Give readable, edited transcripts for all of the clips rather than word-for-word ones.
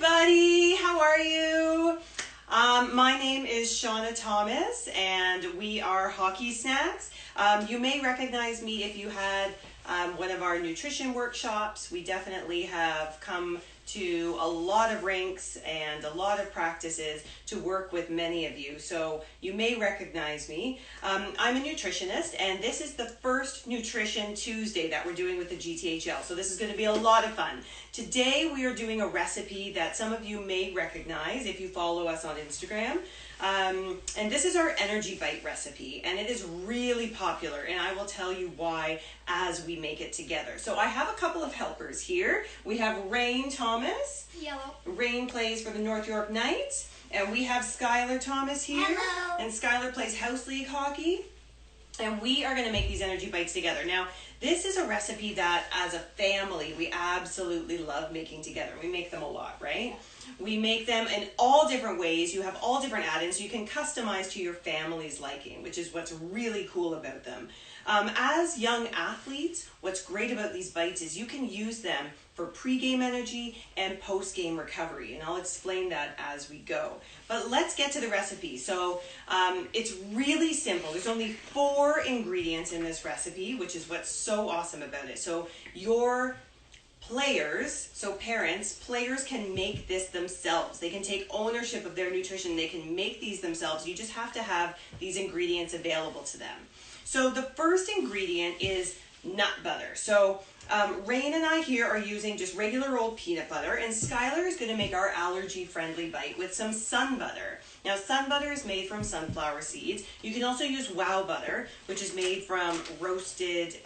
everybody, how are you? My name is Seanna Thomas and we are Hockey Snacks. You may recognize me if you had one of our nutrition workshops. We definitely have come to a lot of rinks and a lot of practices to work with many of you. So you may recognize me. I'm a nutritionist and this is the first Nutrition Tuesday that we're doing with the GTHL. So this is going to be a lot of fun. Today we are doing a recipe that some of you may recognize if you follow us on Instagram. And this is our energy Byte recipe and it is really popular and I will tell you why as we make it together. So I have a couple of helpers here. We have Rain Thomas. Yellow. Rain plays for the North York Knights and we have Skylar Thomas here. Hello. And Skylar plays house league hockey and we are going to make these energy Bytes together. Now this is a recipe that as a family we absolutely love making together. We make them a lot, right? We make them in all different ways. You have all different add-ins. You can customize to your family's liking, which is what's really cool about them. As young athletes, what's great about these Bytes is you can use them for pre-game energy and post-game recovery, and I'll explain that as we go. But let's get to the recipe. So it's really simple. There's only 4 ingredients in this recipe, which is what's so awesome about it. So your players, so parents, players can make this themselves. They can take ownership of their nutrition. They can make these themselves. You just have to have these ingredients available to them. So the first ingredient is nut butter. So Rain and I here are using just regular old peanut butter, and Skylar is going to make our allergy-friendly Byte with some sun butter. Now, sun butter is made from sunflower seeds. You can also use wow butter, which is made from roasted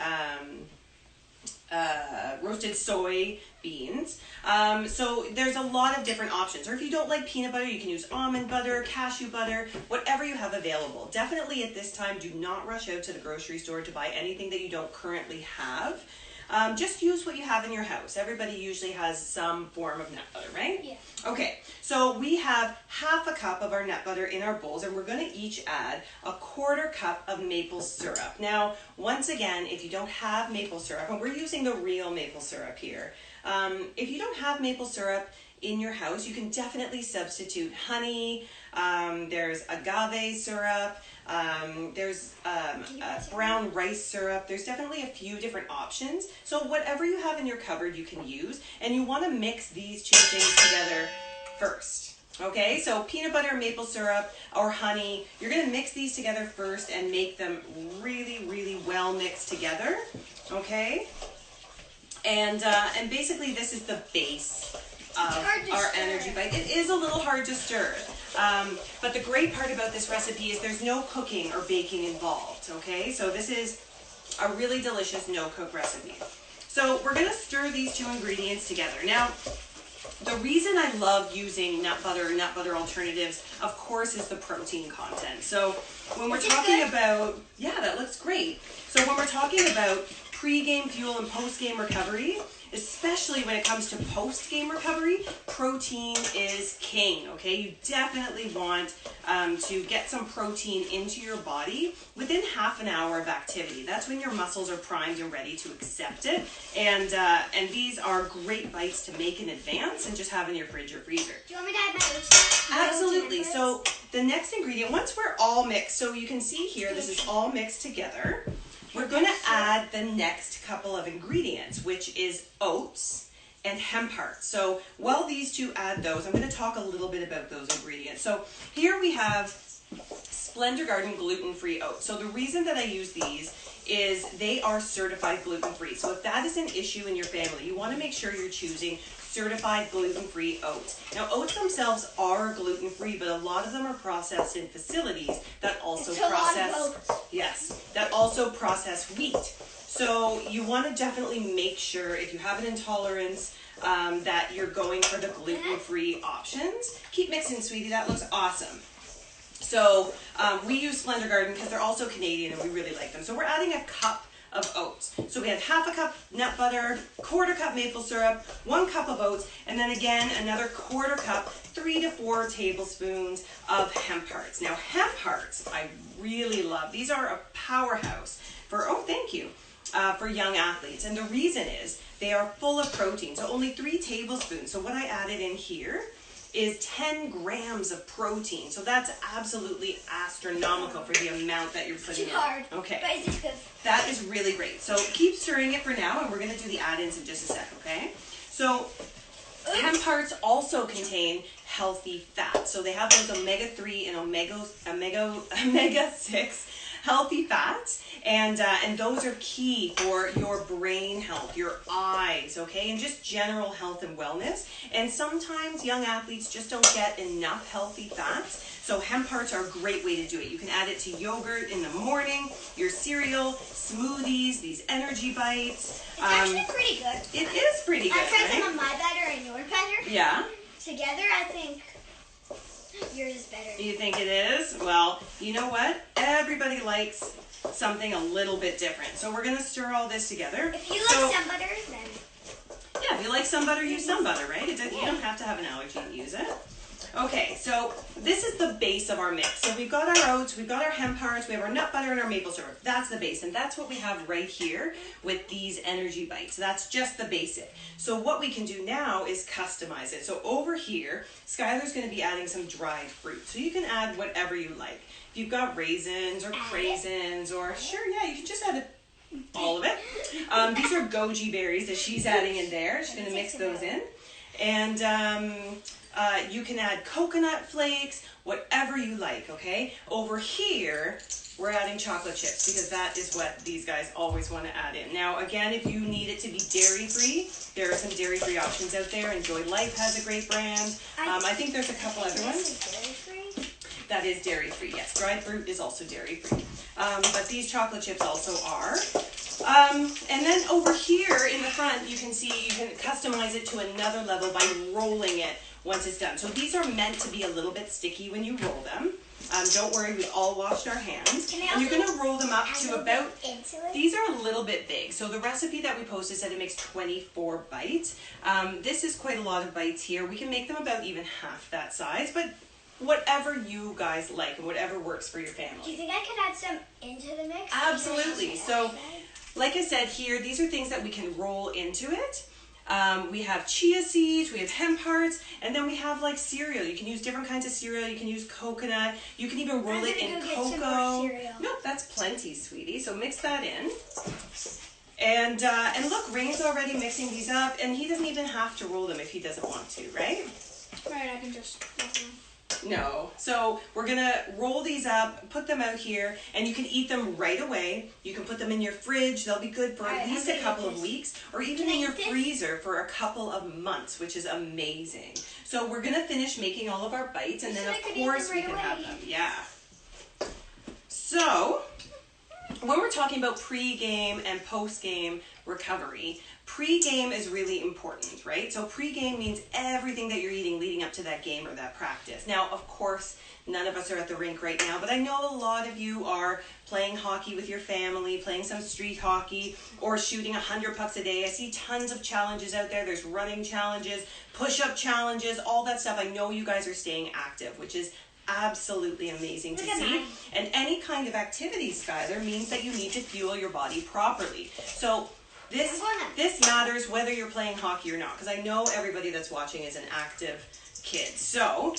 soy beans. So there's a lot of different options. Or if you don't like peanut butter, you can use almond butter, cashew butter, whatever you have available. Definitely at this time, do not rush out to the grocery store to buy anything that you don't currently have. Just use what you have in your house. Everybody usually has some form of nut butter, right? Yeah. Okay, so we have half a cup of our nut butter in our bowls, and we're going to each add a 1/4 cup of maple syrup. Now, once again, if you don't have maple syrup, and we're using the real maple syrup here, if you don't have maple syrup in your house, you can definitely substitute honey. There's agave syrup. There's brown rice syrup. There's definitely a few different options. So whatever you have in your cupboard you can use, and you want to mix these 2 things together first. Okay, so peanut butter, maple syrup, or honey, you're going to mix these together first and make them really, really well mixed together. Okay, and basically this is the base of our energy Byte. It is a little hard to stir. But the great part about this recipe is there's no cooking or baking involved, okay? So this is a really delicious no-cook recipe. So we're going to stir these 2 ingredients together. Now, the reason I love using nut butter alternatives, of course, is the protein content. So when we're talking about, yeah, that looks great. So when we're talking about pre-game fuel and post-game recovery, especially when it comes to post-game recovery, protein is king, okay? You definitely want to get some protein into your body within half an hour of activity. That's when your muscles are primed and ready to accept it. And these are great Bytes to make in advance and just have in your fridge or freezer. Do you want me to add my oats? Absolutely. So the next ingredient, once we're all mixed, so you can see here, this is all mixed together. We're going to add the next couple of ingredients, which is oats and hemp hearts. So while these 2 add those, I'm going to talk a little bit about those ingredients. So here we have Splendor Garden gluten-free oats. So the reason that I use these is they are certified gluten-free. So if that is an issue in your family, you want to make sure you're choosing certified gluten-free oats. Now, oats themselves are gluten-free, but a lot of them are processed in facilities that also process wheat. So you want to definitely make sure if you have an intolerance that you're going for the gluten-free options. Keep mixing, sweetie. That looks awesome. So we use Splendor Garden because they're also Canadian and we really like them. So we're adding a cup of oats. So we had half a cup nut butter, 1/4 cup maple syrup, 1 cup of oats, and then again another 1/4 cup, 3 to 4 tablespoons of hemp hearts. Now hemp hearts I really love. These are a powerhouse for, oh thank you. for young athletes. And the reason is they are full of protein. So only 3 tablespoons. So what I added in here is 10 grams of protein. So that's absolutely astronomical for the amount that you're putting in. Too hard. Okay. But is it good? That is really great. So keep stirring it for now, and we're going to do the add-ins in just a sec, okay? So hemp hearts also contain healthy fats. So they have those omega-3 and omega-6 healthy fats, and those are key for your brain health, your eyes, okay, and just general health and wellness. And sometimes young athletes just don't get enough healthy fats, so hemp hearts are a great way to do it. You can add it to yogurt in the morning, your cereal, smoothies, these energy bites. It's actually pretty good. It is pretty good, I tried right? some of my better and your better. Yeah. Together, I think yours is better. You think it is? Well, you know what? Everybody likes something a little bit different. So we're going to stir all this together. If you like some butter, then... Yeah, if you like some butter, use some butter, right? You don't have to have an allergy to use it. Okay, so this is the base of our mix. So we've got our oats, we've got our hemp hearts, we have our nut butter and our maple syrup. That's the base, and that's what we have right here with these energy bites. That's just the basic. So what we can do now is customize it. So over here, Skylar's going to be adding some dried fruit. So you can add whatever you like. If you've got raisins or craisins or, sure, yeah, you can just add all of it. These are goji berries that she's adding in there. She's going to mix those in. And you can add coconut flakes, whatever you like, okay? Over here, we're adding chocolate chips because that is what these guys always want to add in. Now, again, if you need it to be dairy-free, there are some dairy-free options out there. Enjoy Life has a great brand. I think there's a couple other ones. Dairy-free? That is dairy-free, yes. Dried fruit is also dairy-free. But these chocolate chips also are. And then over here in the front, you can see you can customize it to another level by rolling it once it's done. So these are meant to be a little bit sticky when you roll them. Don't worry, we all washed our hands. And you're going to roll them up to about, these are a little bit big. So the recipe that we posted said it makes 24 bites. This is quite a lot of bites here. We can make them about even half that size, but whatever you guys like and whatever works for your family. Do you think I could add some into the mix? Absolutely. So, like I said here, these are things that we can roll into it. We have chia seeds, we have hemp hearts, and then we have like cereal. You can use different kinds of cereal. You can use coconut. You can even roll it in cocoa. No, that's plenty, sweetie. So mix that in. And look, Rain's already mixing these up, and he doesn't even have to roll them if he doesn't want to, right? Right, I can just roll them. No. So we're going to roll these up, put them out here, and you can eat them right away. You can put them in your fridge. They'll be good for at least a couple of weeks, or even in your freezer for a couple of months, which is amazing. So we're going to finish making all of our bites, and then of course we can have them. Yeah. So when we're talking about pre-game and post-game recovery, pre-game is really important, right? So pre-game means everything that you're eating leading up to that game or that practice. Now, of course, none of us are at the rink right now, but I know a lot of you are playing hockey with your family, playing some street hockey, or shooting 100 pucks a day. I see tons of challenges out there. There's running challenges, push-up challenges, all that stuff. I know you guys are staying active, which is absolutely amazing to see. And any kind of activity, Skylar, means that you need to fuel your body properly. So this matters whether you're playing hockey or not, because I know everybody that's watching is an active kid. So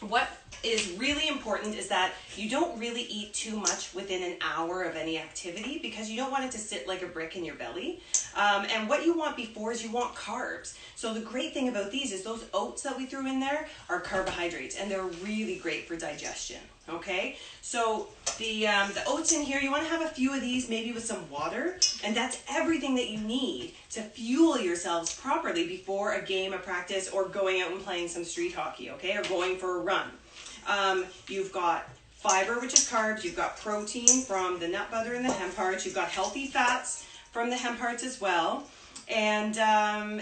what is really important is that you don't really eat too much within an hour of any activity, because you don't want it to sit like a brick in your belly. And what you want before is you want carbs. So the great thing about these is those oats that we threw in there are carbohydrates, and they're really great for digestion. Okay, so the oats in here, you want to have a few of these, maybe with some water, and that's everything that you need to fuel yourselves properly before a game, a practice, or going out and playing some street hockey, okay, or going for a run. You've got fiber, which is carbs, you've got protein from the nut butter and the hemp hearts, you've got healthy fats from the hemp hearts as well. And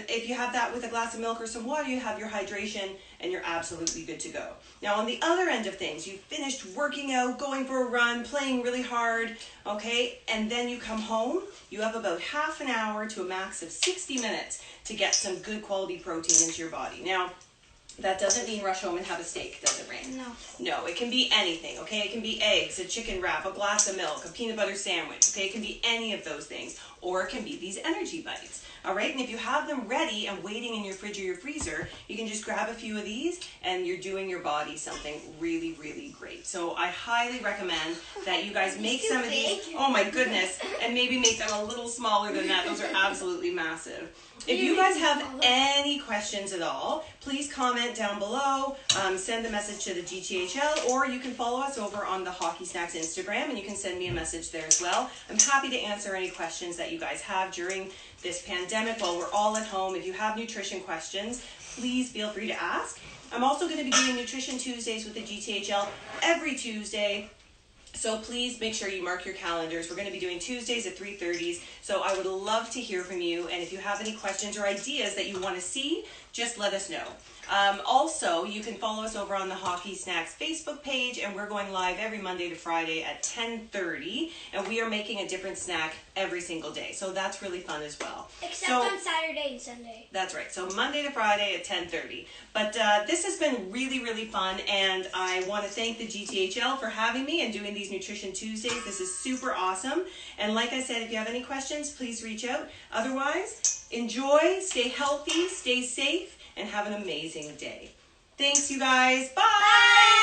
if you have that with a glass of milk or some water, you have your hydration and you're absolutely good to go. Now on the other end of things, you've finished working out, going for a run, playing really hard, okay, and then you come home, you have about half an hour to a max of 60 minutes to get some good quality protein into your body. Now, That doesn't mean rush home and have a steak, does it, Rain? No. No, it can be anything, okay? It can be eggs, a chicken wrap, a glass of milk, a peanut butter sandwich, okay? It can be any of those things, or it can be these energy bites, all right? And if you have them ready and waiting in your fridge or your freezer, you can just grab a few of these and you're doing your body something really, really great. So I highly recommend that you guys make some of these. Oh my goodness, and maybe make them a little smaller than that. Those are absolutely massive. If you guys have any questions at all, please comment down below, send a message to the GTHL, or you can follow us over on the Hockey Snacks Instagram, and you can send me a message there as well. I'm happy to answer any questions that you guys have during this pandemic while we're all at home. If you have nutrition questions, please feel free to ask. I'm also going to be doing Nutrition Tuesdays with the GTHL every Tuesday. So please make sure you mark your calendars. We're going to be doing Tuesdays at 3:30. So I would love to hear from you. And if you have any questions or ideas that you want to see, just let us know. Also, you can follow us over on the Hockey Snacks Facebook page, and we're going live every Monday to Friday at 10:30, and we are making a different snack every single day. So that's really fun as well. Except on Saturday and Sunday. That's right. So Monday to Friday at 10:30. But this has been really, really fun, and I want to thank the GTHL for having me and doing these Nutrition Tuesdays. This is super awesome. And like I said, if you have any questions, please reach out. Otherwise, enjoy, stay healthy, stay safe, and have an amazing day. Thanks, you guys. Bye! Bye!